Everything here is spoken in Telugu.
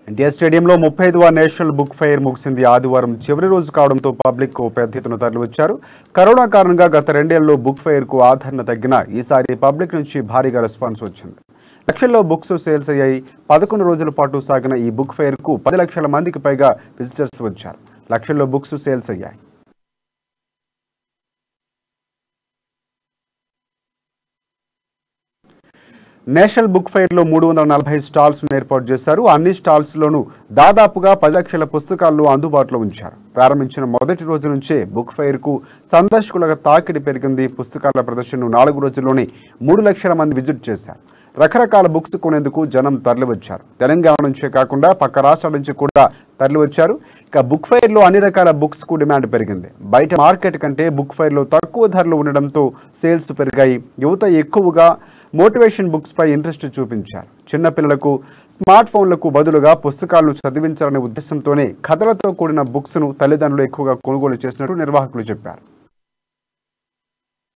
ఎన్టీఆర్ స్టేడియంలో 35వ నేషనల్ బుక్ ఫెయిర్ ముగిసింది. ఆదివారం చివరి రోజు కావడంతో పబ్లిక్ పెద్ద ఎత్తున తరలివచ్చారు. కరోనా కారణంగా గత 2 ఏళ్లలో బుక్ ఫెయిర్ కు ఆదరణ తగ్గినా ఈసారి పబ్లిక్ నుంచి భారీగా రెస్పాన్స్ వచ్చింది. లక్షల్లో బుక్స్ సేల్స్ అయ్యాయి. 11 రోజుల పాటు సాగిన ఈ బుక్ ఫెయిర్ కు 10 లక్షల మందికి పైగా విజిటర్స్ వచ్చారు. లక్షల్లో బుక్స్ సేల్స్ అయ్యాయి. నేషనల్ బుక్ ఫెయిర్లో 340 స్టాల్స్ ఏర్పాటు చేశారు. అన్ని స్టాల్స్లోనూ దాదాపుగా 10 లక్షల పుస్తకాలను అందుబాటులో ఉంచారు. ప్రారంభించిన మొదటి రోజు నుంచే బుక్ ఫెయిర్కు సందర్శకుల తాకిడి పెరిగింది. పుస్తకాల ప్రదర్శనను 4 రోజుల్లోనే 3 లక్షల మంది విజిట్ చేశారు. రకరకాల బుక్స్ కొనేందుకు జనం తరలివచ్చారు. తెలంగాణ నుంచే కాకుండా పక్క రాష్ట్రాల నుంచి కూడా తరలివచ్చారు. ఇక బుక్ ఫెయిర్లో అన్ని రకాల బుక్స్ కు డిమాండ్ పెరిగింది. బయట మార్కెట్ కంటే బుక్ ఫెయిర్లో తక్కువ ధరలు ఉండడంతో సేల్స్ పెరిగాయి. యువత ఎక్కువగా మోటివేషన్ బుక్స్ పై ఇంట్రెస్ట్ చూపించారు. చిన్నపిల్లలకు స్మార్ట్ ఫోన్లకు బదులుగా పుస్తకాలను చదివించాలనే ఉద్దేశంతోనే కథలతో కూడిన బుక్స్ ను తల్లిదండ్రులు ఎక్కువగా కొనుగోలు చేసినట్టు నిర్వాహకులు చెప్పారు.